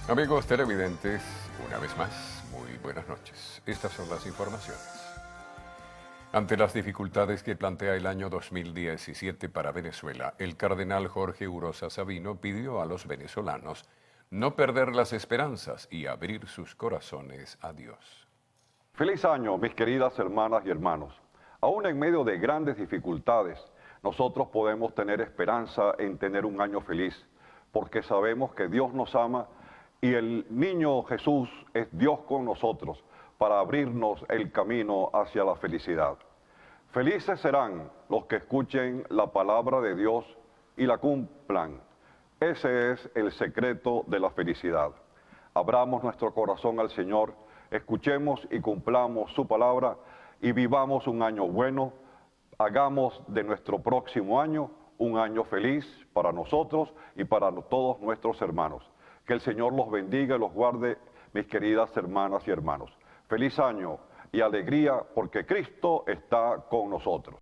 Amigos televidentes, una vez más, muy buenas noches. Estas son las informaciones. Ante las dificultades que plantea el año 2017 para Venezuela, el cardenal Jorge Urosa Sabino pidió a los venezolanos no perder las esperanzas y abrir sus corazones a Dios. Feliz año, mis queridas hermanas y hermanos. Aún en medio de grandes dificultades, nosotros podemos tener esperanza en tener un año feliz, porque sabemos que Dios nos ama y el niño Jesús es Dios con nosotros para abrirnos el camino hacia la felicidad. Felices serán los que escuchen la palabra de Dios y la cumplan. Ese es el secreto de la felicidad. Abramos nuestro corazón al Señor, escuchemos y cumplamos su palabra y vivamos un año bueno. Hagamos de nuestro próximo año un año feliz para nosotros y para todos nuestros hermanos. Que el Señor los bendiga y los guarde, mis queridas hermanas y hermanos. Feliz año y alegría porque Cristo está con nosotros.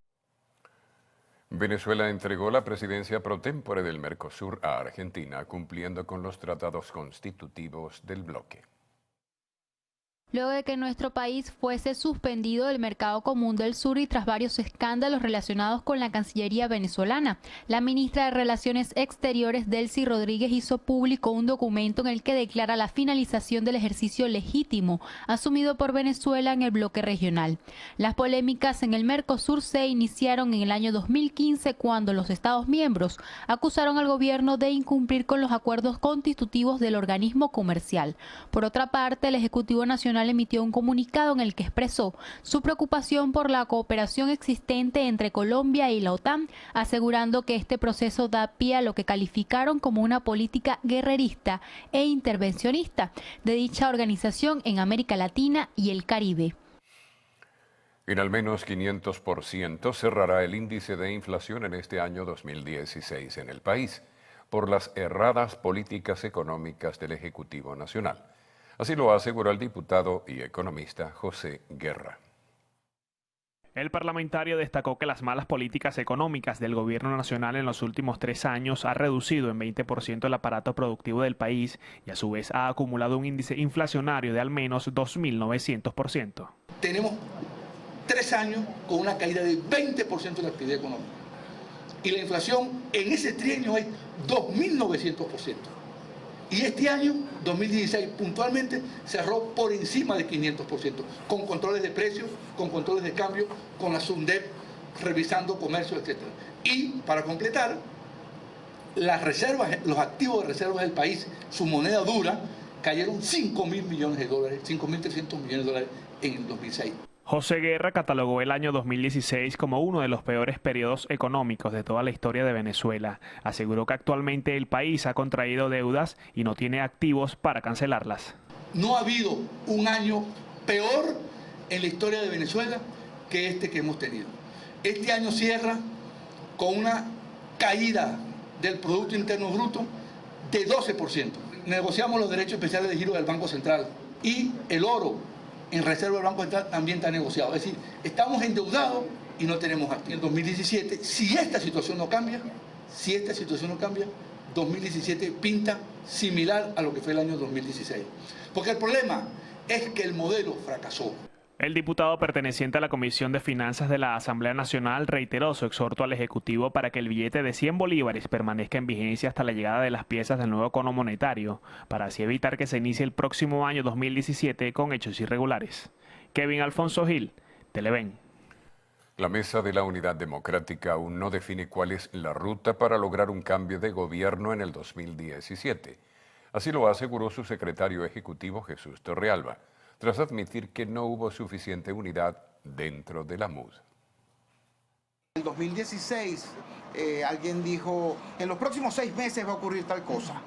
Venezuela entregó la presidencia pro tempore del Mercosur a Argentina, cumpliendo con los tratados constitutivos del bloque. Luego de que nuestro país fuese suspendido del mercado común del sur y tras varios escándalos relacionados con la Cancillería venezolana, la ministra de Relaciones Exteriores, Delcy Rodríguez, hizo público un documento en el que declara la finalización del ejercicio legítimo asumido por Venezuela en el bloque regional. Las polémicas en el Mercosur se iniciaron en el año 2015 cuando los Estados miembros acusaron al gobierno de incumplir con los acuerdos constitutivos del organismo comercial. Por otra parte, el Ejecutivo Nacional emitió un comunicado en el que expresó su preocupación por la cooperación existente entre Colombia y la OTAN, asegurando que este proceso da pie a lo que calificaron como una política guerrerista e intervencionista de dicha organización en América Latina y el Caribe. En al menos 500% cerrará el índice de inflación en este año 2016 en el país, por las erradas políticas económicas del Ejecutivo Nacional. Así lo aseguró el diputado y economista José Guerra. El parlamentario destacó que las malas políticas económicas del gobierno nacional en los últimos 3 años ha reducido en 20% el aparato productivo del país y a su vez ha acumulado un índice inflacionario de al menos 2.900%. Tenemos 3 años con una caída de 20% de la actividad económica y la inflación en ese trienio es 2.900%. Y este año, 2016, puntualmente cerró por encima de 500%, con controles de precios, con controles de cambio, con la SUNDEP revisando comercio, etc. Y para completar, las reservas, los activos de reservas del país, su moneda dura, cayeron 5.000 millones de dólares, 5.300 millones de dólares en el 2006. José Guerra catalogó el año 2016 como uno de los peores periodos económicos de toda la historia de Venezuela. Aseguró que actualmente el país ha contraído deudas y no tiene activos para cancelarlas. No ha habido un año peor en la historia de Venezuela que este que hemos tenido. Este año cierra con una caída del Producto Interno Bruto de 12%. Negociamos los derechos especiales de giro del Banco Central y el oro en reserva del Banco Central también está negociado. Es decir, estamos endeudados y no tenemos activos. En 2017, si esta situación no cambia, 2017 pinta similar a lo que fue el año 2016. Porque el problema es que el modelo fracasó. El diputado perteneciente a la Comisión de Finanzas de la Asamblea Nacional reiteró su exhorto al Ejecutivo para que el billete de 100 bolívares permanezca en vigencia hasta la llegada de las piezas del nuevo cono monetario, para así evitar que se inicie el próximo año 2017 con hechos irregulares. Kevin Alfonso Gil, Televen. La Mesa de la Unidad Democrática aún no define cuál es la ruta para lograr un cambio de gobierno en el 2017. Así lo aseguró su secretario ejecutivo Jesús Torrealba, tras admitir que no hubo suficiente unidad dentro de la MUD. En el 2016 alguien dijo, en los próximos 6 meses va a ocurrir tal cosa.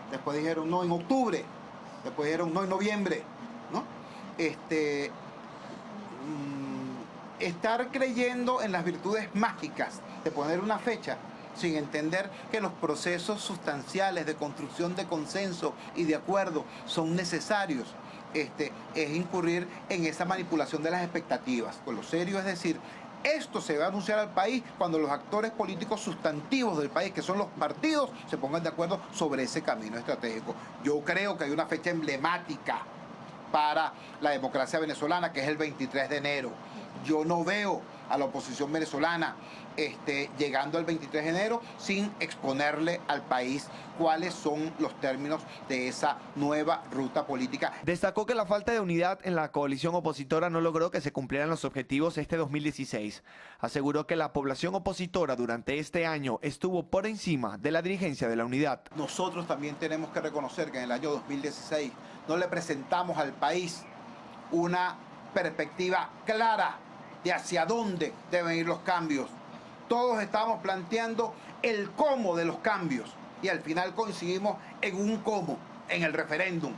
Después dijeron, no, en octubre. Después dijeron, no, en noviembre. ¿No? Estar creyendo en las virtudes mágicas de poner una fecha sin entender que los procesos sustanciales de construcción de consenso y de acuerdo son necesarios, es incurrir en esa manipulación de las expectativas. Con lo serio es decir, Esto se va a anunciar al país cuando los actores políticos sustantivos del país, que son los partidos, se pongan de acuerdo sobre ese camino estratégico. Yo creo que hay una fecha emblemática para la democracia venezolana, que es el 23 de enero. Yo no veo a la oposición venezolana llegando al 23 de enero sin exponerle al país cuáles son los términos de esa nueva ruta política. Destacó que la falta de unidad en la coalición opositora no logró que se cumplieran los objetivos este 2016. Aseguró que la población opositora durante este año estuvo por encima de la dirigencia de la unidad. Nosotros también tenemos que reconocer que en el año 2016 no le presentamos al país una perspectiva clara de hacia dónde deben ir los cambios. Todos estamos planteando el cómo de los cambios y al final coincidimos en un cómo, en el referéndum.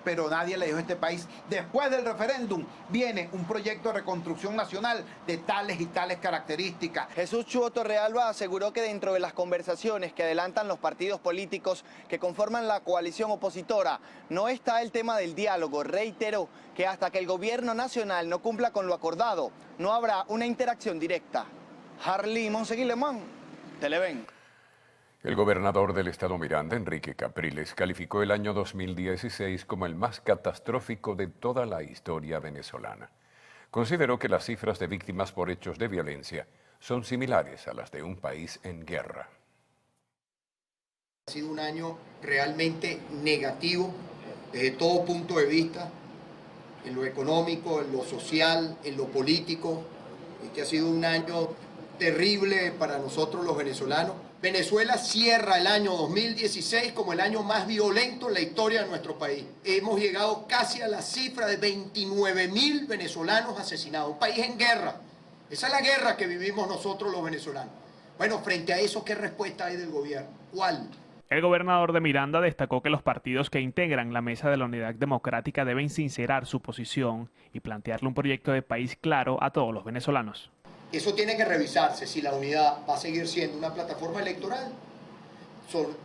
Pero nadie le dijo a este país, después del referéndum viene un proyecto de reconstrucción nacional de tales y tales características. Jesús Chuo Torrealba aseguró que dentro de las conversaciones que adelantan los partidos políticos que conforman la coalición opositora, no está el tema del diálogo. Reiteró que hasta que el gobierno nacional no cumpla con lo acordado, no habrá una interacción directa. Harley Monseguilemán, Televen. El gobernador del estado Miranda, Enrique Capriles, calificó el año 2016 como el más catastrófico de toda la historia venezolana. Consideró que las cifras de víctimas por hechos de violencia son similares a las de un país en guerra. Ha sido un año realmente negativo desde todo punto de vista, en lo económico, en lo social, en lo político. Este ha sido un año terrible para nosotros los venezolanos. Venezuela cierra el año 2016 como el año más violento en la historia de nuestro país. Hemos llegado casi a la cifra de 29.000 venezolanos asesinados. Un país en guerra. Esa es la guerra que vivimos nosotros los venezolanos. Bueno, frente a eso, ¿qué respuesta hay del gobierno? ¿Cuál? El gobernador de Miranda destacó que los partidos que integran la Mesa de la Unidad Democrática deben sincerar su posición y plantearle un proyecto de país claro a todos los venezolanos. Eso tiene que revisarse si la unidad va a seguir siendo una plataforma electoral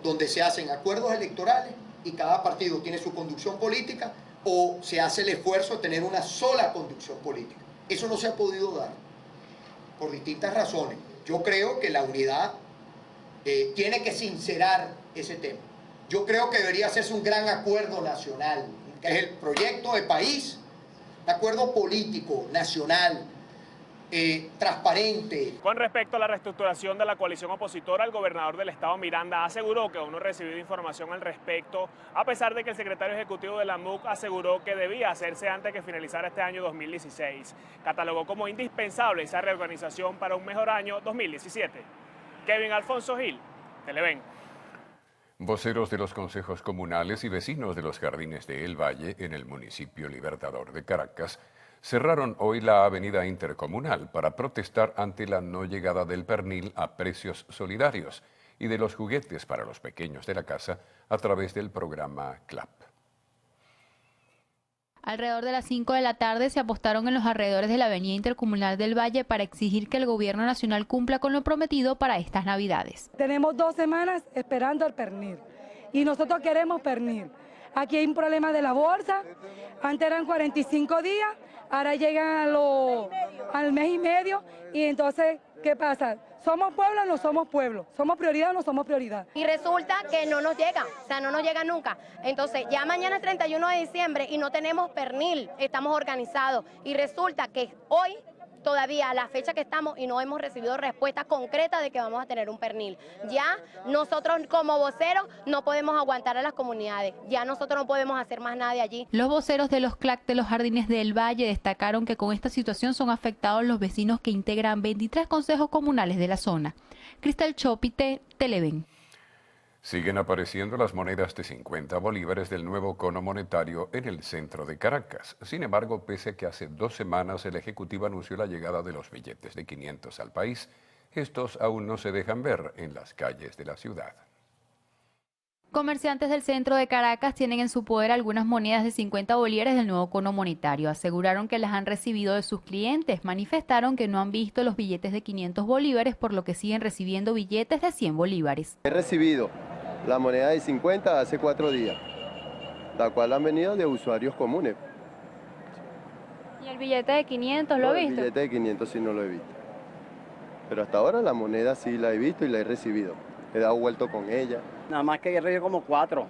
donde se hacen acuerdos electorales y cada partido tiene su conducción política, o se hace el esfuerzo de tener una sola conducción política. Eso no se ha podido dar por distintas razones. Yo creo que la unidad tiene que sincerar ese tema. Yo creo que debería hacerse un gran acuerdo nacional, que es el proyecto de país, un acuerdo político, nacional, transparente. Con respecto a la reestructuración de la coalición opositora, el gobernador del estado Miranda aseguró que aún no ha recibido información al respecto, a pesar de que el secretario ejecutivo de la MUC aseguró que debía hacerse antes que finalizara este año 2016. Catalogó como indispensable esa reorganización para un mejor año 2017. Kevin Alfonso Gil, Televen. Voceros de los consejos comunales y vecinos de los Jardines de El Valle, en el municipio Libertador de Caracas, cerraron hoy la avenida intercomunal para protestar ante la no llegada del pernil a precios solidarios y de los juguetes para los pequeños de la casa a través del programa CLAP. Alrededor de las 5 de la tarde se apostaron en los alrededores de la avenida intercomunal del Valle para exigir que el gobierno nacional cumpla con lo prometido para estas Navidades. Tenemos 2 semanas esperando el pernil y nosotros queremos pernil. Aquí hay un problema de la bolsa, antes eran 45 días, ahora llegan al mes y medio y entonces, ¿qué pasa? ¿Somos pueblo o no somos pueblo? ¿Somos prioridad o no somos prioridad? Y resulta que no nos llega, o sea, no nos llega nunca. Entonces, ya mañana es 31 de diciembre y no tenemos pernil, estamos organizados. Y resulta que hoy, todavía a la fecha que estamos, y no hemos recibido respuesta concreta de que vamos a tener un pernil. Ya nosotros como voceros no podemos aguantar a las comunidades, ya nosotros no podemos hacer más nada de allí. Los voceros de los CLAC de los Jardines del Valle destacaron que con esta situación son afectados los vecinos que integran 23 consejos comunales de la zona. Cristal Chopite, Televen. Siguen apareciendo las monedas de 50 bolívares del nuevo cono monetario en el centro de Caracas. Sin embargo, pese a que hace 2 semanas el Ejecutivo anunció la llegada de los billetes de 500 al país, estos aún no se dejan ver en las calles de la ciudad. Comerciantes del centro de Caracas tienen en su poder algunas monedas de 50 bolívares del nuevo cono monetario. Aseguraron que las han recibido de sus clientes. Manifestaron que no han visto los billetes de 500 bolívares, por lo que siguen recibiendo billetes de 100 bolívares. He recibido la moneda de 50 hace 4 días, la cual han venido de usuarios comunes. ¿Y el billete de 500 lo ha visto? El billete de 500 sí no lo he visto. Pero hasta ahora la moneda sí la he visto y la he recibido. He dado vuelto con ella. Nada más que he recibido como cuatro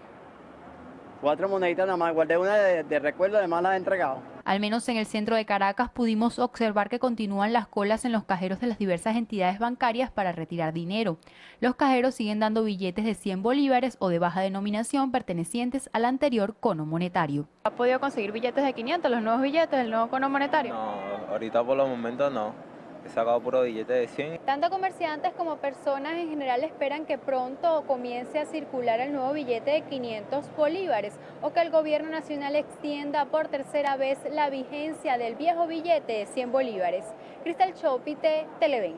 moneditas nada más. Guardé una de recuerdo, además las he entregado. Al menos en el centro de Caracas pudimos observar que continúan las colas en los cajeros de las diversas entidades bancarias para retirar dinero. Los cajeros siguen dando billetes de 100 bolívares o de baja denominación pertenecientes al anterior cono monetario. ¿Ha podido conseguir billetes de 500, los nuevos billetes del nuevo cono monetario? No, ahorita por los momentos no. He sacado puro billete de 100. Tanto comerciantes como personas en general esperan que pronto comience a circular el nuevo billete de 500 bolívares o que el gobierno nacional extienda por tercera vez la vigencia del viejo billete de 100 bolívares. Cristal Chopite, Televen.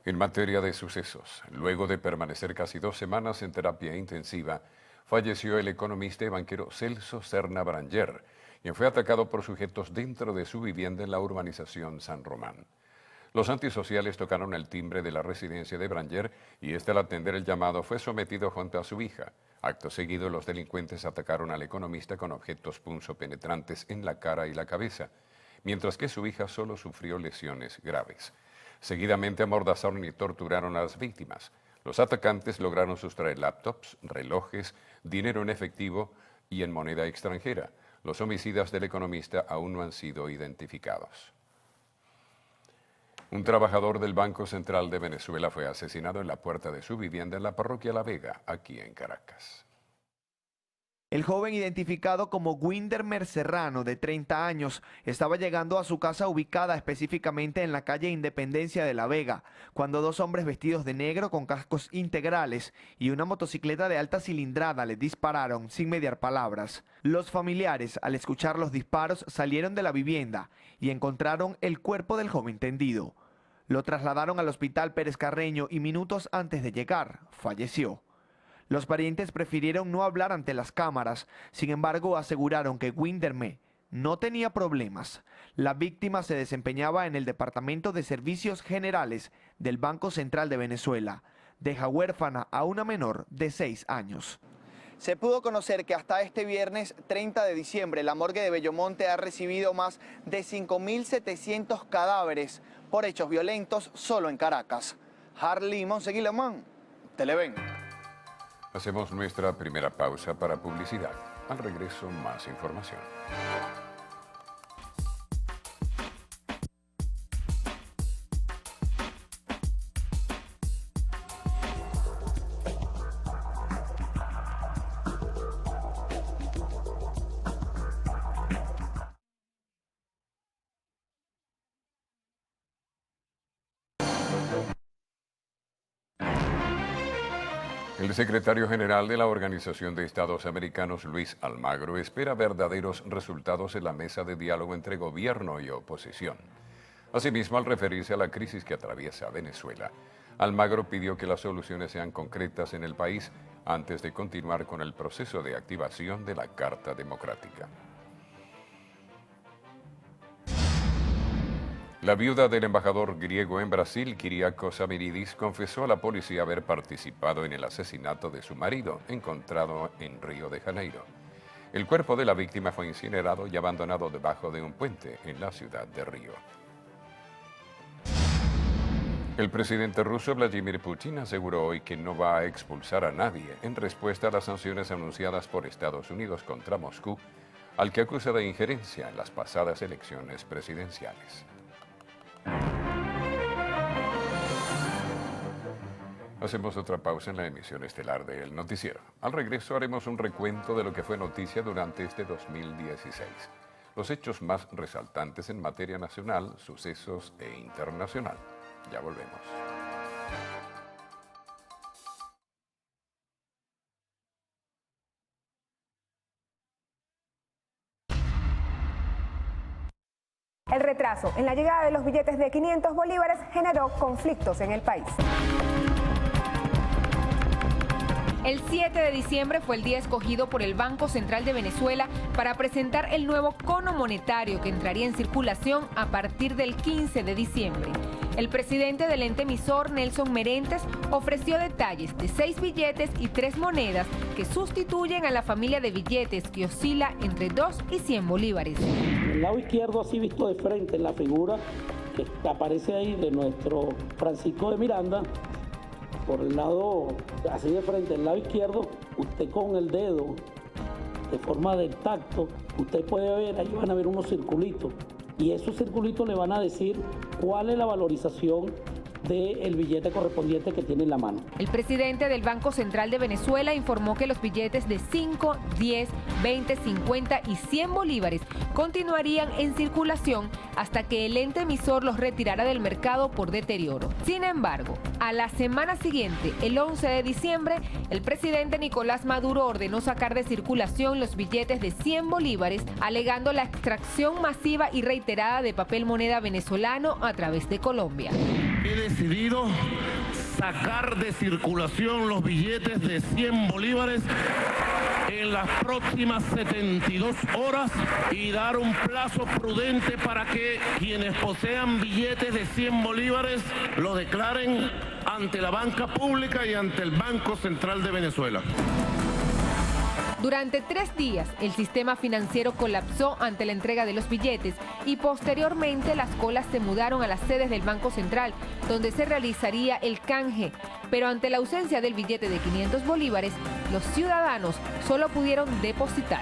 En materia de sucesos, luego de permanecer casi 2 semanas en terapia intensiva, falleció el economista y banquero Celso Serna Branger, quien fue atacado por sujetos dentro de su vivienda en la urbanización San Román. Los antisociales tocaron el timbre de la residencia de Branger y al atender el llamado fue sometido junto a su hija. Acto seguido, los delincuentes atacaron al economista con objetos punzopenetrantes en la cara y la cabeza, mientras que su hija solo sufrió lesiones graves. Seguidamente amordazaron y torturaron a las víctimas. Los atacantes lograron sustraer laptops, relojes, dinero en efectivo y en moneda extranjera. Los homicidas del economista aún no han sido identificados. Un trabajador del Banco Central de Venezuela fue asesinado en la puerta de su vivienda en la parroquia La Vega, aquí en Caracas. El joven, identificado como Windermer Serrano, de 30 años, estaba llegando a su casa ubicada específicamente en la calle Independencia de La Vega, cuando 2 hombres vestidos de negro con cascos integrales y una motocicleta de alta cilindrada le dispararon sin mediar palabras. Los familiares, al escuchar los disparos, salieron de la vivienda y encontraron el cuerpo del joven tendido. Lo trasladaron al Hospital Pérez Carreño y minutos antes de llegar, falleció. Los parientes prefirieron no hablar ante las cámaras, sin embargo aseguraron que Windermer no tenía problemas. La víctima se desempeñaba en el Departamento de Servicios Generales del Banco Central de Venezuela. Deja huérfana a una menor de 6 años. Se pudo conocer que hasta este viernes 30 de diciembre la morgue de Bellomonte ha recibido más de 5.700 cadáveres por hechos violentos solo en Caracas. Harley Monseguilamán, Televen. Hacemos nuestra primera pausa para publicidad. Al regreso, más información. El secretario general de la Organización de Estados Americanos, Luis Almagro, espera verdaderos resultados en la mesa de diálogo entre gobierno y oposición. Asimismo, al referirse a la crisis que atraviesa Venezuela, Almagro pidió que las soluciones sean concretas en el país antes de continuar con el proceso de activación de la Carta Democrática. La viuda del embajador griego en Brasil, Kyriakos Samiridis, confesó a la policía haber participado en el asesinato de su marido, encontrado en Río de Janeiro. El cuerpo de la víctima fue incinerado y abandonado debajo de un puente en la ciudad de Río. El presidente ruso Vladimir Putin aseguró hoy que no va a expulsar a nadie en respuesta a las sanciones anunciadas por Estados Unidos contra Moscú, al que acusa de injerencia en las pasadas elecciones presidenciales. Hacemos otra pausa en la emisión estelar de El Noticiero. Al regreso haremos un recuento de lo que fue noticia durante este 2016. Los hechos más resaltantes en materia nacional, sucesos e internacional. Ya volvemos. El retraso en la llegada de los billetes de 500 bolívares generó conflictos en el país. El 7 de diciembre fue el día escogido por el Banco Central de Venezuela para presentar el nuevo cono monetario que entraría en circulación a partir del 15 de diciembre. El presidente del ente emisor, Nelson Merentes, ofreció detalles de 6 billetes y 3 monedas que sustituyen a la familia de billetes que oscila entre 2 y 100 bolívares. El lado izquierdo, así visto de frente en la figura, que aparece ahí de nuestro Francisco de Miranda, por el lado, así de frente, el lado izquierdo, usted con el dedo, de forma de tacto, usted puede ver, ahí van a ver unos circulitos, y esos circulitos le van a decir cuál es la valorización del billete correspondiente que tiene en la mano. El presidente del Banco Central de Venezuela informó que los billetes de 5, 10, 20, 50 y 100 bolívares continuarían en circulación hasta que el ente emisor los retirara del mercado por deterioro. Sin embargo, a la semana siguiente, el 11 de diciembre, el presidente Nicolás Maduro ordenó sacar de circulación los billetes de 100 bolívares, alegando la extracción masiva y reiterada de papel moneda venezolano a través de Colombia. He decidido sacar de circulación los billetes de 100 bolívares en las próximas 72 horas y dar un plazo prudente para que quienes posean billetes de 100 bolívares lo declaren ante la banca pública y ante el Banco Central de Venezuela. Durante 3 días, el sistema financiero colapsó ante la entrega de los billetes y posteriormente las colas se mudaron a las sedes del Banco Central, donde se realizaría el canje. Pero ante la ausencia del billete de 500 bolívares, los ciudadanos solo pudieron depositar.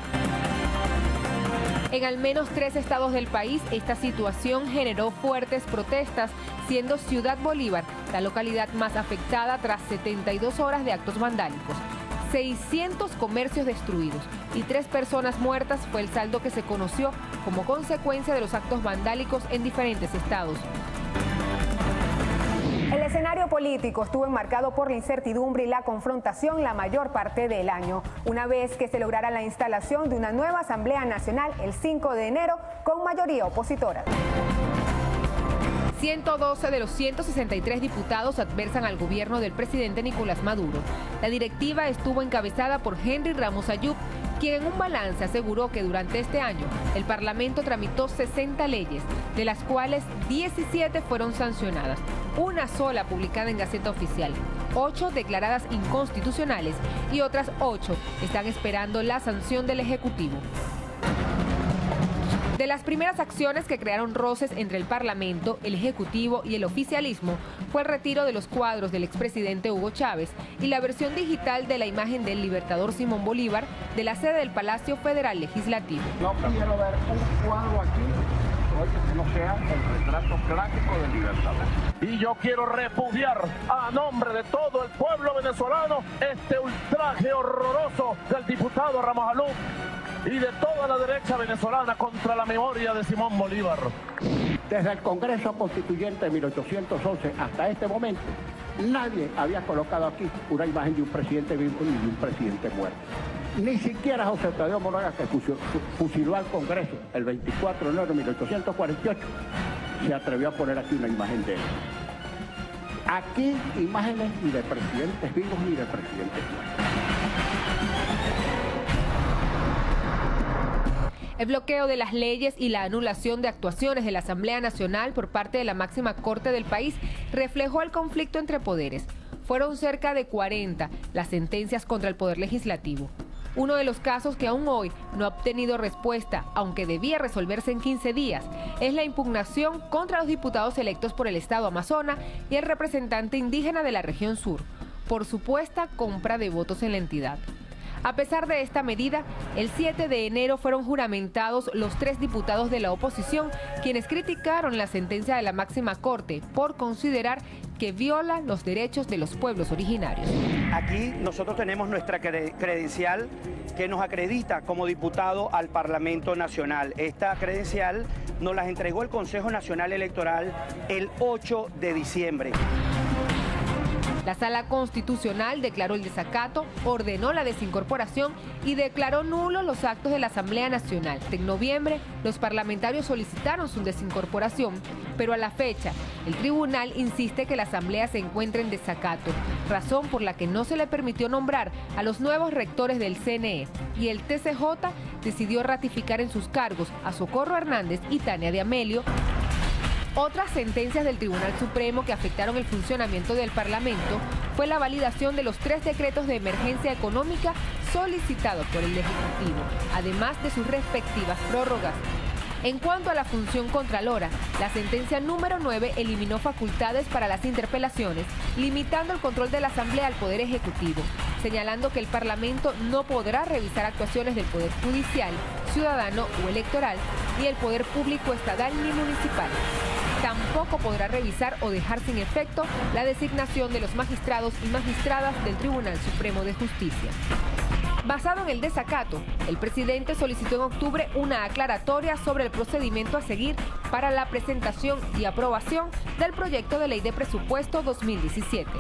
En al menos 3 estados del país, esta situación generó fuertes protestas, siendo Ciudad Bolívar la localidad más afectada tras 72 horas de actos vandálicos. 600 comercios destruidos y 3 personas muertas fue el saldo que se conoció como consecuencia de los actos vandálicos en diferentes estados. El escenario político estuvo enmarcado por la incertidumbre y la confrontación la mayor parte del año, una vez que se lograra la instalación de una nueva Asamblea Nacional el 5 de enero con mayoría opositora. 112 de los 163 diputados adversan al gobierno del presidente Nicolás Maduro. La directiva estuvo encabezada por Henry Ramos Ayub, quien en un balance aseguró que durante este año el Parlamento tramitó 60 leyes, de las cuales 17 fueron sancionadas, una sola publicada en Gaceta Oficial, 8 declaradas inconstitucionales y otras 8 están esperando la sanción del Ejecutivo. De las primeras acciones que crearon roces entre el Parlamento, el Ejecutivo y el oficialismo fue el retiro de los cuadros del expresidente Hugo Chávez y la versión digital de la imagen del libertador Simón Bolívar de la sede del Palacio Federal Legislativo. No quiero ver un cuadro aquí que no sea el retrato clásico del libertador. Y yo quiero repudiar a nombre de todo el pueblo venezolano este ultraje horroroso del diputado Ramos Ayub y de toda la derecha venezolana contra la memoria de Simón Bolívar. Desde el Congreso Constituyente de 1811 hasta este momento, nadie había colocado aquí una imagen de un presidente vivo ni de un presidente muerto. Ni siquiera José Tadeo Moraga, que fusiló al Congreso el 24 de enero de 1848, se atrevió a poner aquí una imagen de él. Aquí imágenes ni de presidentes vivos ni de presidentes muertos. El bloqueo de las leyes y la anulación de actuaciones de la Asamblea Nacional por parte de la máxima corte del país reflejó el conflicto entre poderes. Fueron cerca de 40 las sentencias contra el Poder Legislativo. Uno de los casos que aún hoy no ha obtenido respuesta, aunque debía resolverse en 15 días, es la impugnación contra los diputados electos por el Estado Amazonas y el representante indígena de la región sur, por supuesta compra de votos en la entidad. A pesar de esta medida, el 7 de enero fueron juramentados los 3 diputados de la oposición, quienes criticaron la sentencia de la máxima corte por considerar que viola los derechos de los pueblos originarios. Aquí nosotros tenemos nuestra credencial que nos acredita como diputado al Parlamento Nacional. Esta credencial nos la entregó el Consejo Nacional Electoral el 8 de diciembre. La Sala Constitucional declaró el desacato, ordenó la desincorporación y declaró nulos los actos de la Asamblea Nacional. En noviembre, los parlamentarios solicitaron su desincorporación, pero a la fecha, el tribunal insiste que la Asamblea se encuentra en desacato, razón por la que no se le permitió nombrar a los nuevos rectores del CNE, y el TCJ decidió ratificar en sus cargos a Socorro Hernández y Tania de Amelio. Otras sentencias del Tribunal Supremo que afectaron el funcionamiento del Parlamento fue la validación de los 3 decretos de emergencia económica solicitados por el Ejecutivo, además de sus respectivas prórrogas. En cuanto a la función contralora, la sentencia número 9 eliminó facultades para las interpelaciones, limitando el control de la Asamblea al Poder Ejecutivo, señalando que el Parlamento no podrá revisar actuaciones del Poder Judicial, ciudadano o electoral, ni el Poder Público estatal ni municipal. Tampoco podrá revisar o dejar sin efecto la designación de los magistrados y magistradas del Tribunal Supremo de Justicia. Basado en el desacato, el presidente solicitó en octubre una aclaratoria sobre el procedimiento a seguir para la presentación y aprobación del proyecto de ley de presupuesto 2017.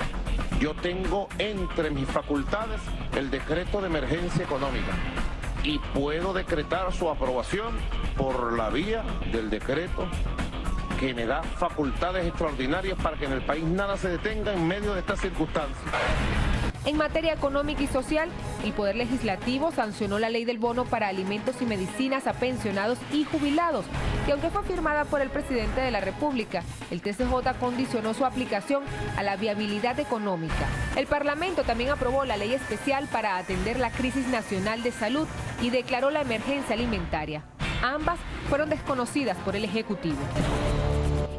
Yo tengo entre mis facultades el decreto de emergencia económica y puedo decretar su aprobación por la vía del decreto que me da facultades extraordinarias para que en el país nada se detenga en medio de estas circunstancias. En materia económica y social, el Poder Legislativo sancionó la ley del bono para alimentos y medicinas a pensionados y jubilados, que aunque fue firmada por el presidente de la República, el TCJ condicionó su aplicación a la viabilidad económica. El Parlamento también aprobó la ley especial para atender la crisis nacional de salud y declaró la emergencia alimentaria. Ambas fueron desconocidas por el Ejecutivo.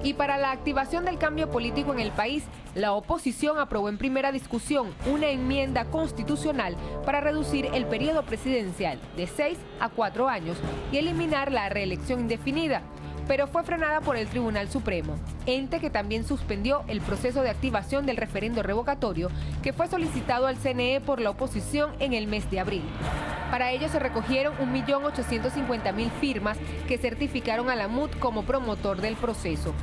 Y para la activación del cambio político en el país, la oposición aprobó en primera discusión una enmienda constitucional para reducir el periodo presidencial de 6 a 4 años y eliminar la reelección indefinida, pero fue frenada por el Tribunal Supremo, ente que también suspendió el proceso de activación del referendo revocatorio que fue solicitado al CNE por la oposición en el mes de abril. Para ello se recogieron 1.850.000 firmas que certificaron a la MUD como promotor del proceso.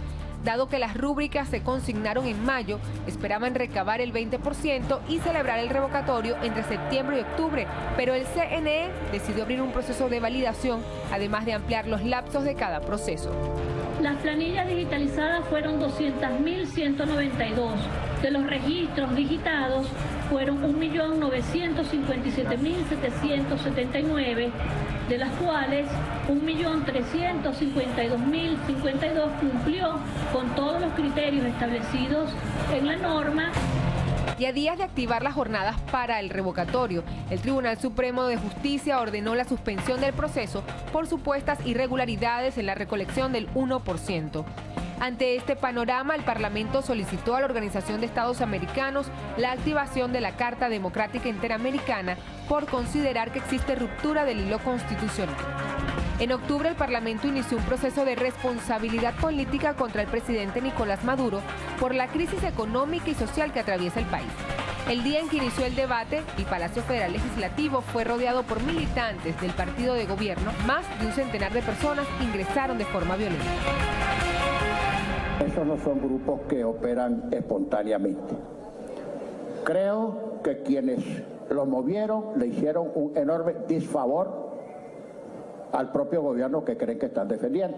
Dado que las rúbricas se consignaron en mayo, esperaban recabar el 20% y celebrar el revocatorio entre septiembre y octubre, pero el CNE decidió abrir un proceso de validación, además de ampliar los lapsos de cada proceso. Las planillas digitalizadas fueron 200.192. De los registros digitados fueron 1.957.779, de las cuales 1.352.052 cumplió con todos los criterios establecidos en la norma. Y a días de activar las jornadas para el revocatorio, el Tribunal Supremo de Justicia ordenó la suspensión del proceso por supuestas irregularidades en la recolección del 1%. Ante este panorama, el Parlamento solicitó a la Organización de Estados Americanos la activación de la Carta Democrática Interamericana por considerar que existe ruptura del hilo constitucional. En octubre, el Parlamento inició un proceso de responsabilidad política contra el presidente Nicolás Maduro por la crisis económica y social que atraviesa el país. El día en que inició el debate, el Palacio Federal Legislativo fue rodeado por militantes del partido de gobierno. Más de un centenar de personas ingresaron de forma violenta. Esos no son grupos que operan espontáneamente. Creo que quienes los movieron le hicieron un enorme disfavor al propio gobierno que creen que están defendiendo.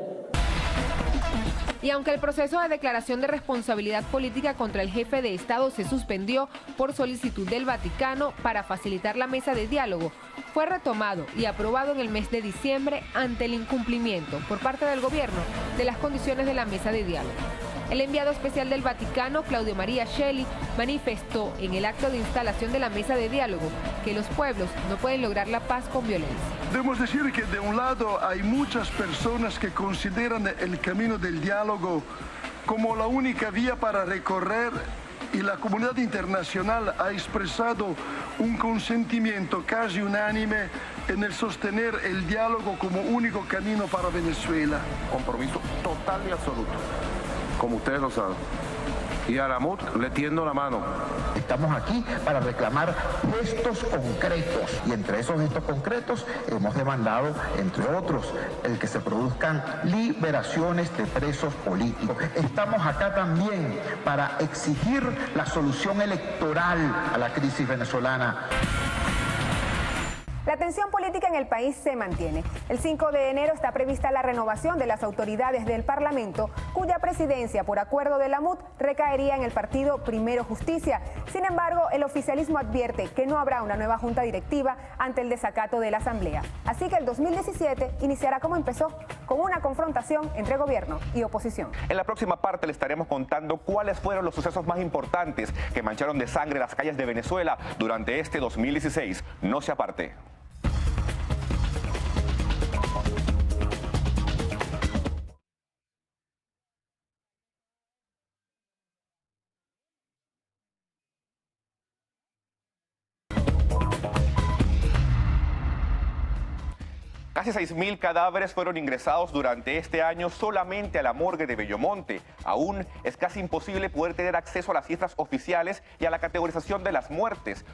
Y aunque el proceso de declaración de responsabilidad política contra el jefe de Estado se suspendió por solicitud del Vaticano para facilitar la mesa de diálogo, fue retomado y aprobado en el mes de diciembre ante el incumplimiento por parte del gobierno de las condiciones de la mesa de diálogo. El enviado especial del Vaticano, Claudio María Schelli, manifestó en el acto de instalación de la mesa de diálogo que los pueblos no pueden lograr la paz con violencia. Debemos decir que de un lado hay muchas personas que consideran el camino del diálogo como la única vía para recorrer y la comunidad internacional ha expresado un consentimiento casi unánime en el sostener el diálogo como único camino para Venezuela. Compromiso total y absoluto, como ustedes lo saben. Y a la MUD le tiendo la mano. Estamos aquí para reclamar gestos concretos y entre esos gestos concretos hemos demandado, entre otros, el que se produzcan liberaciones de presos políticos. Estamos acá también para exigir la solución electoral a la crisis venezolana. La tensión política en el país se mantiene. El 5 de enero está prevista la renovación de las autoridades del Parlamento, cuya presidencia, por acuerdo de la MUD, recaería en el partido Primero Justicia. Sin embargo, el oficialismo advierte que no habrá una nueva junta directiva ante el desacato de la Asamblea. Así que el 2017 iniciará como empezó, con una confrontación entre gobierno y oposición. En la próxima parte le estaremos contando cuáles fueron los sucesos más importantes que mancharon de sangre las calles de Venezuela durante este 2016. No se aparte. Casi 6.000 cadáveres fueron ingresados durante este año solamente a la morgue de Bellomonte. Aún es casi imposible poder tener acceso a las cifras oficiales y a la categorización de las muertes.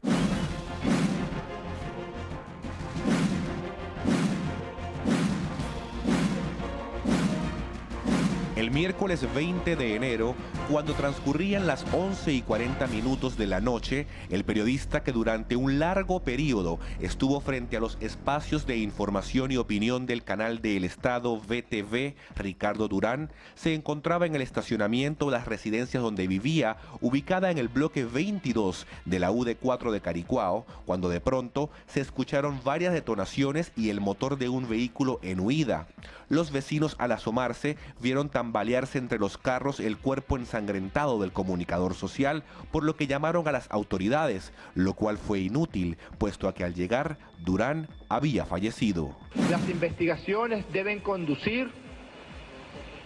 El miércoles 20 de enero, cuando transcurrían las 11:40 de la noche, el periodista que durante un largo periodo estuvo frente a los espacios de información y opinión del canal del Estado VTV, Ricardo Durán, se encontraba en el estacionamiento de las residencias donde vivía, ubicada en el bloque 22 de la UD4 de Caricuao, cuando de pronto se escucharon varias detonaciones y el motor de un vehículo en huida. Los vecinos, al asomarse, vieron tambalearse entre los carros el cuerpo ensangrentado del comunicador social, por lo que llamaron a las autoridades, lo cual fue inútil, puesto a que al llegar, Durán había fallecido. Las investigaciones deben conducir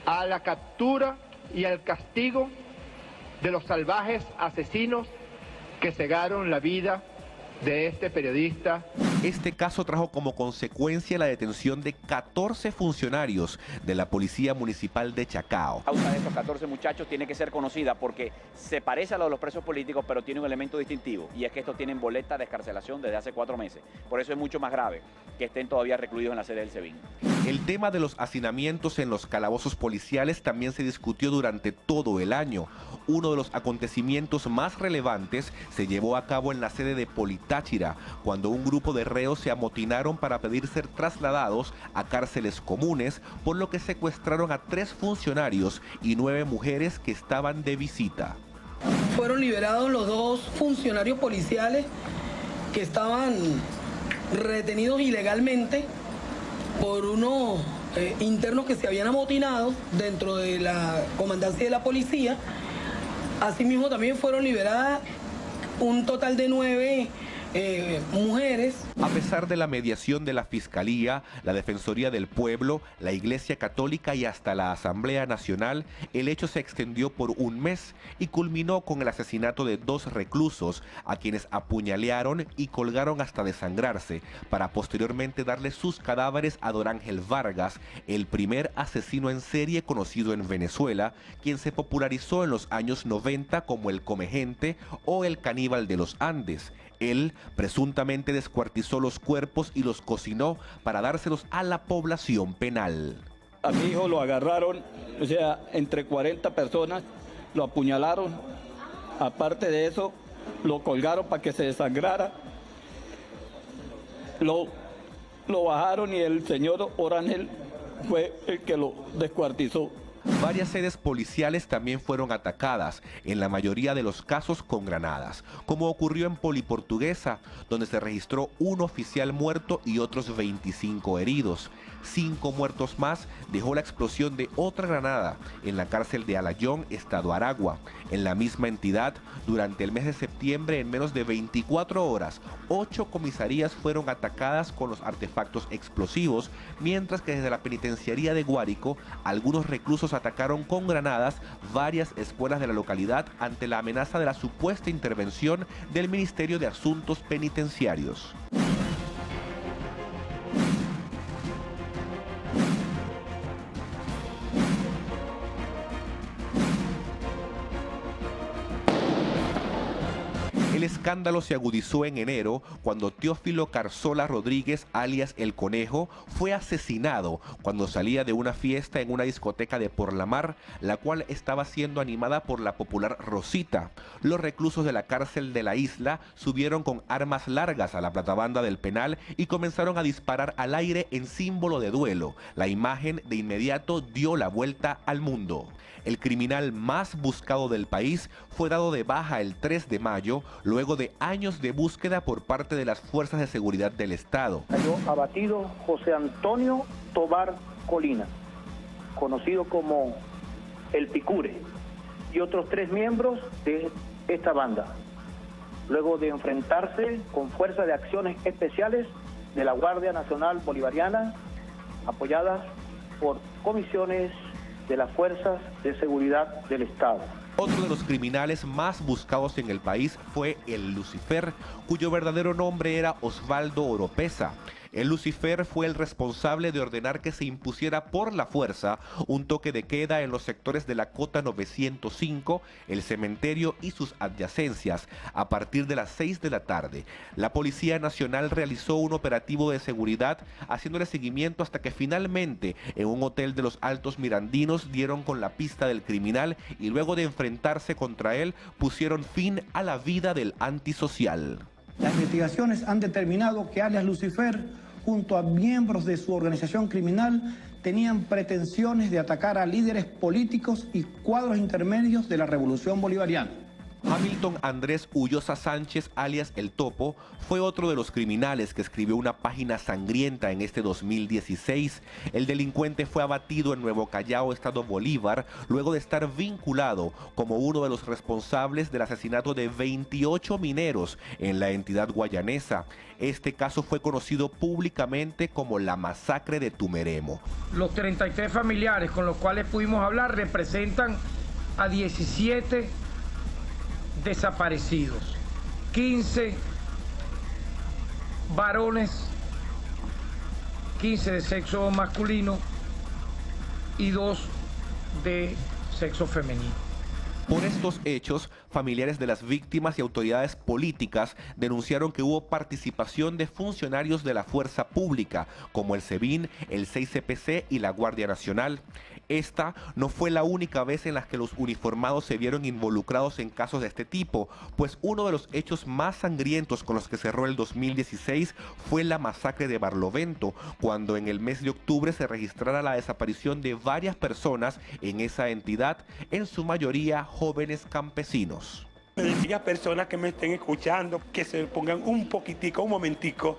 a la captura y al castigo de los salvajes asesinos que cegaron la vida de este periodista. Este caso trajo como consecuencia la detención de 14 funcionarios de la Policía Municipal de Chacao. La causa de estos 14 muchachos tiene que ser conocida porque se parece a lo de los presos políticos, pero tiene un elemento distintivo, y es que estos tienen boleta de excarcelación desde hace 4 meses. Por eso es mucho más grave que estén todavía recluidos en la sede del SEBIN. El tema de los hacinamientos en los calabozos policiales también se discutió durante todo el año. Uno de los acontecimientos más relevantes se llevó a cabo en la sede de Politáchira, cuando un grupo de reos se amotinaron para pedir ser trasladados a cárceles comunes, por lo que secuestraron a 3 funcionarios y 9 mujeres que estaban de visita. Fueron liberados los 2 funcionarios policiales que estaban retenidos ilegalmente por unos internos que se habían amotinado dentro de la comandancia de la policía. Asimismo también fueron liberadas un total de 9 mujeres. A pesar de la mediación de la Fiscalía, la Defensoría del Pueblo, la Iglesia Católica y hasta la Asamblea Nacional, el hecho se extendió por un mes y culminó con el asesinato de 2 reclusos, a quienes apuñalearon y colgaron hasta desangrarse, para posteriormente darle sus cadáveres a Don Ángel Vargas, el primer asesino en serie conocido en Venezuela, quien se popularizó en los años 90 como el Comegente o el Caníbal de los Andes. Él presuntamente descuartizó los cuerpos y los cocinó para dárselos a la población penal. A mi hijo lo agarraron, o sea, entre 40 personas, lo apuñalaron. Aparte de eso, lo colgaron para que se desangrara. Lo bajaron y el señor Orangel fue el que lo descuartizó. Varias sedes policiales también fueron atacadas, en la mayoría de los casos con granadas, como ocurrió en Poliportuguesa, donde se registró un oficial muerto y otros 25 heridos. 5 muertos más dejó la explosión de otra granada en la cárcel de Alayón, Estado Aragua. En la misma entidad, durante el mes de septiembre, en menos de 24 horas, 8 comisarías fueron atacadas con los artefactos explosivos, mientras que desde la penitenciaría de Guárico, algunos reclusos atacaron con granadas varias escuelas de la localidad ante la amenaza de la supuesta intervención del Ministerio de Asuntos Penitenciarios. El escándalo se agudizó en enero cuando Teófilo Carzola Rodríguez, alias El Conejo, fue asesinado cuando salía de una fiesta en una discoteca de Por la Mar, la cual estaba siendo animada por la popular Rosita. Los reclusos de la cárcel de la isla subieron con armas largas a la platabanda del penal y comenzaron a disparar al aire en símbolo de duelo. La imagen de inmediato dio la vuelta al mundo. El criminal más buscado del país fue dado de baja el 3 de mayo, luego de años de búsqueda por parte de las fuerzas de seguridad del Estado. Cayó abatido José Antonio Tobar Colina, conocido como El Picure, y otros 3 miembros de esta banda, luego de enfrentarse con Fuerza de Acciones Especiales de la Guardia Nacional Bolivariana, apoyadas por comisiones de las Fuerzas de Seguridad del Estado. Otro de los criminales más buscados en el país fue el Lucifer, cuyo verdadero nombre era Osvaldo Oropesa. El Lucifer fue el responsable de ordenar que se impusiera por la fuerza un toque de queda en los sectores de la Cota 905, el cementerio y sus adyacencias a partir de las 6 de la tarde. La Policía Nacional realizó un operativo de seguridad haciéndole seguimiento hasta que finalmente en un hotel de los Altos Mirandinos dieron con la pista del criminal y luego de enfrentarse contra él pusieron fin a la vida del antisocial. Las investigaciones han determinado que alias Lucifer, junto a miembros de su organización criminal, tenían pretensiones de atacar a líderes políticos y cuadros intermedios de la Revolución Bolivariana. Hamilton Andrés Ullosa Sánchez, alias El Topo, fue otro de los criminales que escribió una página sangrienta en este 2016. El delincuente fue abatido en Nuevo Callao, estado Bolívar, luego de estar vinculado como uno de los responsables del asesinato de 28 mineros en la entidad guayanesa. Este caso fue conocido públicamente como la masacre de Tumeremo. Los 33 familiares con los cuales pudimos hablar representan a 17 desaparecidos, 15 varones, 15 de sexo masculino y 2 de sexo femenino. Por estos hechos, familiares de las víctimas y autoridades políticas denunciaron que hubo participación de funcionarios de la fuerza pública, como el SEBIN, el 6CPC y la Guardia Nacional. Esta no fue la única vez en la que los uniformados se vieron involucrados en casos de este tipo, pues uno de los hechos más sangrientos con los que cerró el 2016 fue la masacre de Barlovento, cuando en el mes de octubre se registrara la desaparición de varias personas en esa entidad, en su mayoría jóvenes campesinos. Aquellas personas que me estén escuchando, que se pongan un poquitico, un momentico,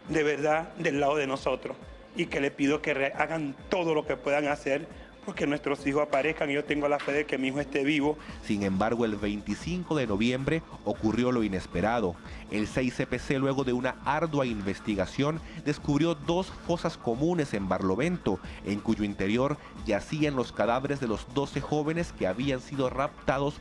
de verdad, del lado de nosotros. Y que le pido que hagan todo lo que puedan hacer porque nuestros hijos aparezcan y yo tengo la fe de que mi hijo esté vivo. Sin embargo, el 25 de noviembre ocurrió lo inesperado. El 6CPC, luego de una ardua investigación, descubrió 2 fosas comunes en Barlovento, en cuyo interior yacían los cadáveres de los 12 jóvenes que habían sido raptados.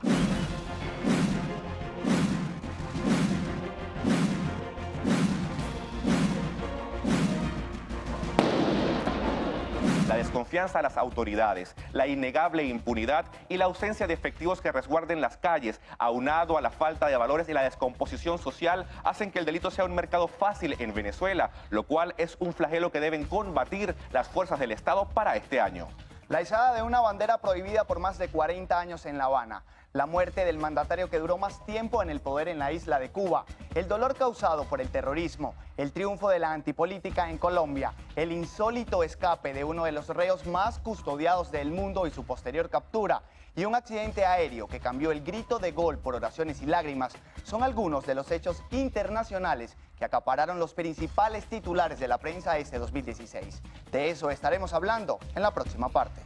La desconfianza a las autoridades, la innegable impunidad y la ausencia de efectivos que resguarden las calles, aunado a la falta de valores y la descomposición social, hacen que el delito sea un mercado fácil en Venezuela, lo cual es un flagelo que deben combatir las fuerzas del Estado para este año. La izada de una bandera prohibida por más de 40 años en La Habana, la muerte del mandatario que duró más tiempo en el poder en la isla de Cuba, el dolor causado por el terrorismo, el triunfo de la antipolítica en Colombia, el insólito escape de uno de los reos más custodiados del mundo y su posterior captura, y un accidente aéreo que cambió el grito de gol por oraciones y lágrimas, son algunos de los hechos internacionales que acapararon los principales titulares de la prensa este 2016. De eso estaremos hablando en la próxima parte.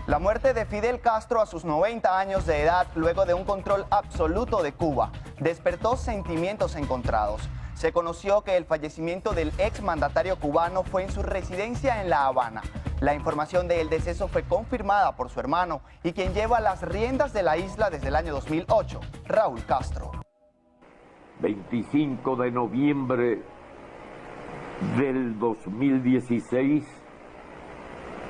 La muerte de Fidel Castro a sus 90 años de edad, luego de un control absoluto de Cuba, despertó sentimientos encontrados. Se conoció que el fallecimiento del exmandatario cubano fue en su residencia en La Habana. La información del deceso fue confirmada por su hermano y quien lleva las riendas de la isla desde el año 2008, Raúl Castro. 25 de noviembre del 2016,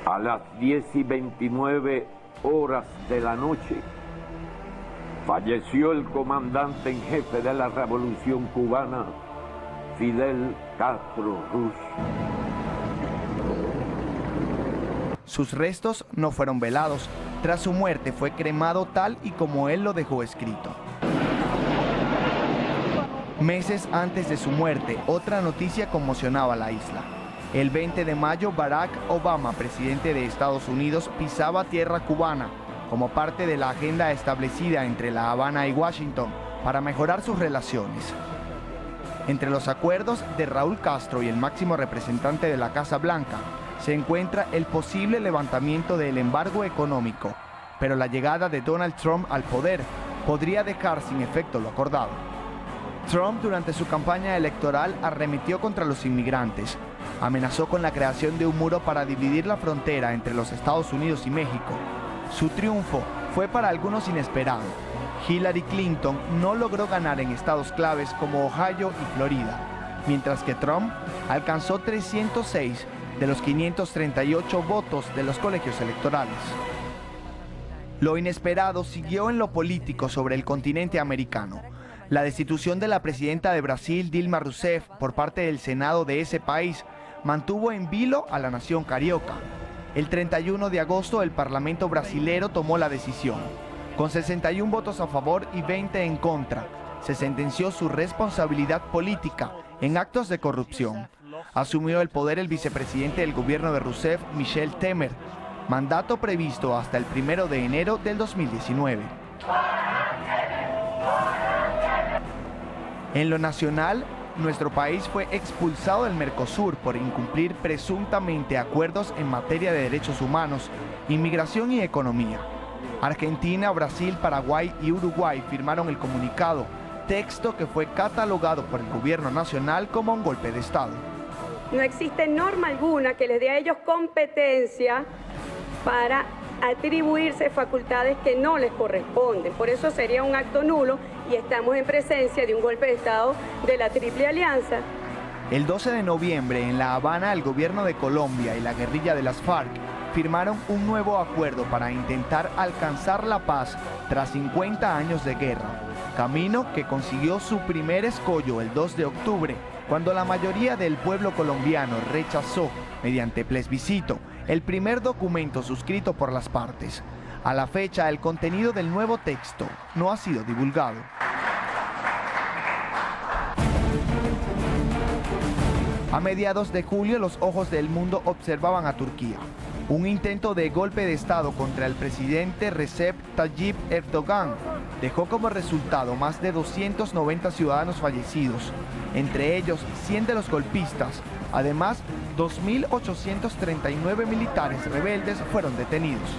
a las 10:29 horas de la noche, falleció el comandante en jefe de la Revolución Cubana, Fidel Castro Ruz. Sus restos no fueron velados. Tras su muerte fue cremado tal y como él lo dejó escrito. Meses antes de su muerte, otra noticia conmocionaba la isla. El 20 de mayo, Barack Obama, presidente de Estados Unidos, pisaba tierra cubana como parte de la agenda establecida entre La Habana y Washington para mejorar sus relaciones. Entre los acuerdos de Raúl Castro y el máximo representante de la Casa Blanca se encuentra el posible levantamiento del embargo económico, pero la llegada de Donald Trump al poder podría dejar sin efecto lo acordado. Trump, durante su campaña electoral, arremetió contra los inmigrantes, amenazó con la creación de un muro para dividir la frontera entre los Estados Unidos y México. Su triunfo fue para algunos inesperado. Hillary Clinton no logró ganar en estados claves como Ohio y Florida, mientras que Trump alcanzó 306 de los 538 votos de los colegios electorales. Lo inesperado siguió en lo político sobre el continente americano. La destitución de la presidenta de Brasil, Dilma Rousseff, por parte del Senado de ese país, mantuvo en vilo a la nación carioca. El 31 de agosto el Parlamento brasilero tomó la decisión. Con 61 votos a favor y 20 en contra, se sentenció su responsabilidad política en actos de corrupción. Asumió el poder el vicepresidente del gobierno de Rousseff, Michel Temer, mandato previsto hasta el 1 de enero del 2019. En lo nacional, nuestro país fue expulsado del Mercosur por incumplir presuntamente acuerdos en materia de derechos humanos, inmigración y economía. Argentina, Brasil, Paraguay y Uruguay firmaron el comunicado, texto que fue catalogado por el gobierno nacional como un golpe de Estado. No existe norma alguna que les dé a ellos competencia para atribuirse facultades que no les corresponden. Por eso sería un acto nulo y estamos en presencia de un golpe de Estado de la Triple Alianza. El 12 de noviembre en La Habana, el gobierno de Colombia y la guerrilla de las FARC firmaron un nuevo acuerdo para intentar alcanzar la paz tras 50 años de guerra, camino que consiguió su primer escollo el 2 de octubre, cuando la mayoría del pueblo colombiano rechazó, mediante plebiscito, el primer documento suscrito por las partes. A la fecha, el contenido del nuevo texto no ha sido divulgado. A mediados de julio, los ojos del mundo observaban a Turquía. Un intento de golpe de Estado contra el presidente Recep Tayyip Erdogan dejó como resultado más de 290 ciudadanos fallecidos, entre ellos 100 de los golpistas. Además, 2.839 militares rebeldes fueron detenidos.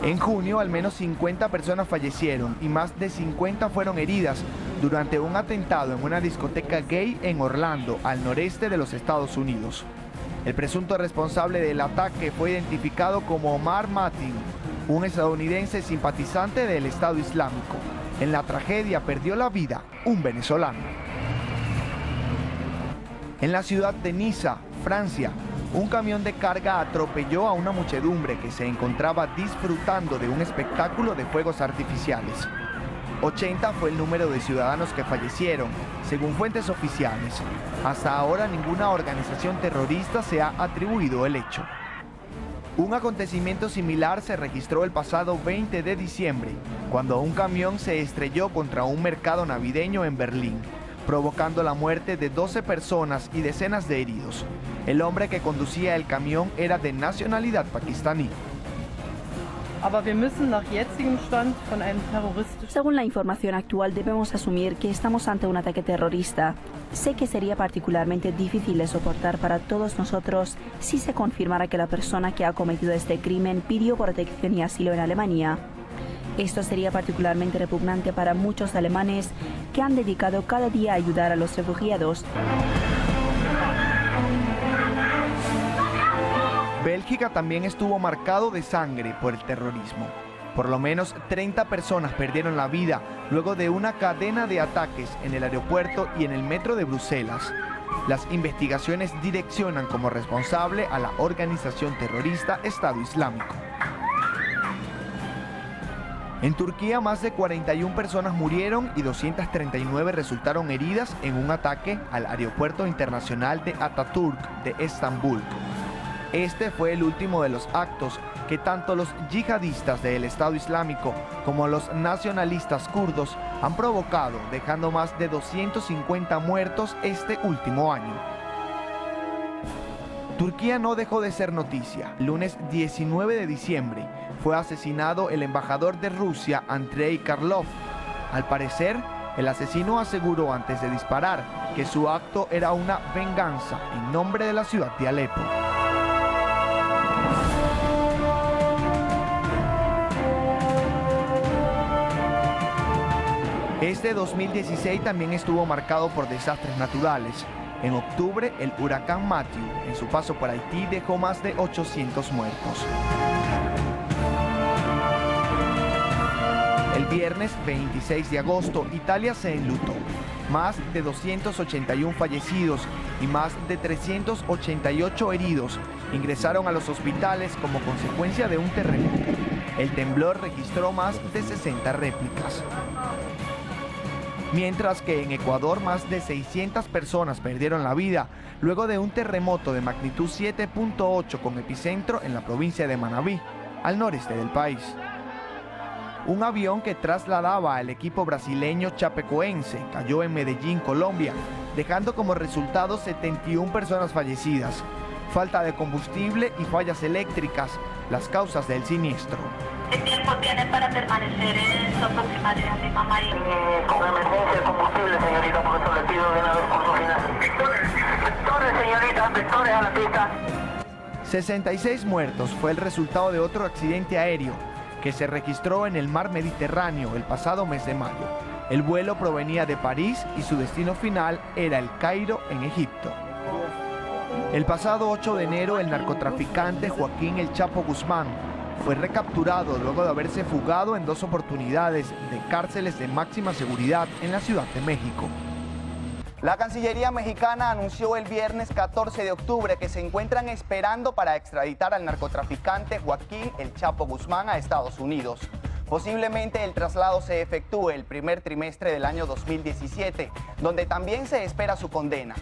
En junio, al menos 50 personas fallecieron y más de 50 fueron heridas durante un atentado en una discoteca gay en Orlando, al noreste de los Estados Unidos. El presunto responsable del ataque fue identificado como Omar Mateen, un estadounidense simpatizante del Estado Islámico. En la tragedia perdió la vida un venezolano. En la ciudad de Niza, Francia, un camión de carga atropelló a una muchedumbre que se encontraba disfrutando de un espectáculo de fuegos artificiales. 80 fue el número de ciudadanos que fallecieron, según fuentes oficiales. Hasta ahora ninguna organización terrorista se ha atribuido el hecho. Un acontecimiento similar se registró el pasado 20 de diciembre, cuando un camión se estrelló contra un mercado navideño en Berlín, provocando la muerte de 12 personas y decenas de heridos. El hombre que conducía el camión era de nacionalidad pakistaní. Según la información actual, debemos asumir que estamos ante un ataque terrorista. Sé que sería particularmente difícil de soportar para todos nosotros si se confirmara que la persona que ha cometido este crimen pidió protección y asilo en Alemania. Esto sería particularmente repugnante para muchos alemanes que han dedicado cada día a ayudar a los refugiados. Bélgica también estuvo marcado de sangre por el terrorismo. Por lo menos 30 personas perdieron la vida luego de una cadena de ataques en el aeropuerto y en el metro de Bruselas. Las investigaciones direccionan como responsable a la organización terrorista Estado Islámico. En Turquía, más de 41 personas murieron y 239 resultaron heridas en un ataque al aeropuerto internacional de Atatürk de Estambul. Este fue el último de los actos que tanto los yihadistas del Estado Islámico como los nacionalistas kurdos han provocado, dejando más de 250 muertos este último año. Turquía no dejó de ser noticia. El lunes 19 de diciembre fue asesinado el embajador de Rusia, Andrei Karlov. Al parecer, el asesino aseguró antes de disparar que su acto era una venganza en nombre de la ciudad de Alepo. Este 2016 también estuvo marcado por desastres naturales. En octubre, el huracán Matthew, en su paso por Haití, dejó más de 800 muertos. viernes 26 de agosto, Italia se enlutó. Más de 281 fallecidos y más de 388 heridos ingresaron a los hospitales como consecuencia de un terremoto. El temblor registró más de 60 réplicas. Mientras que en Ecuador más de 600 personas perdieron la vida luego de un terremoto de magnitud 7.8 con epicentro en la provincia de Manabí, al noreste del país. Un avión que trasladaba al equipo brasileño Chapecoense cayó en Medellín, Colombia, dejando como resultado 71 personas fallecidas. Falta de combustible y fallas eléctricas, las causas del siniestro. ¿Qué tiempo tiene para permanecer en su aproximadamente Lima Marín? Con emergencia de combustible, señorita, por eso le pido de una vez por su final. Vectores, señorita, vectores a la pista. 66 muertos fue el resultado de otro accidente aéreo que se registró en el mar Mediterráneo el pasado mes de mayo. El vuelo provenía de París y su destino final era El Cairo, en Egipto. El pasado 8 de enero, el narcotraficante Joaquín El Chapo Guzmán fue recapturado luego de haberse fugado en 2 oportunidades de cárceles de máxima seguridad en la Ciudad de México. La Cancillería mexicana anunció el viernes 14 de octubre que se encuentran esperando para extraditar al narcotraficante Joaquín El Chapo Guzmán a Estados Unidos. Posiblemente el traslado se efectúe el primer trimestre del año 2017, donde también se espera su condena.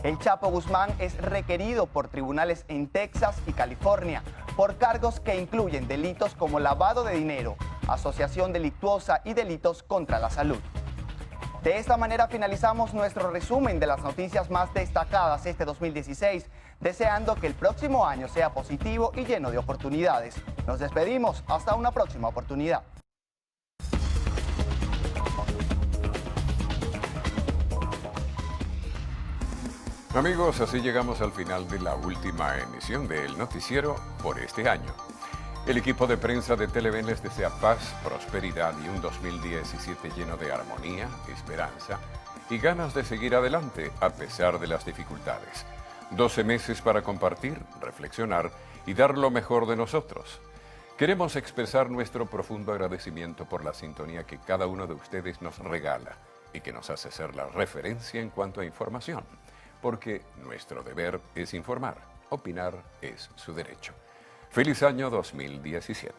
El Chapo Guzmán es requerido por tribunales en Texas y California por cargos que incluyen delitos como lavado de dinero, asociación delictuosa y delitos contra la salud. De esta manera finalizamos nuestro resumen de las noticias más destacadas este 2016, deseando que el próximo año sea positivo y lleno de oportunidades. Nos despedimos, hasta una próxima oportunidad. Amigos, así llegamos al final de la última emisión del noticiero por este año. El equipo de prensa de Televen les desea paz, prosperidad y un 2017 lleno de armonía, esperanza y ganas de seguir adelante a pesar de las dificultades. 12 meses para compartir, reflexionar y dar lo mejor de nosotros. Queremos expresar nuestro profundo agradecimiento por la sintonía que cada uno de ustedes nos regala y que nos hace ser la referencia en cuanto a información. Porque nuestro deber es informar, opinar es su derecho. ¡Feliz año 2017!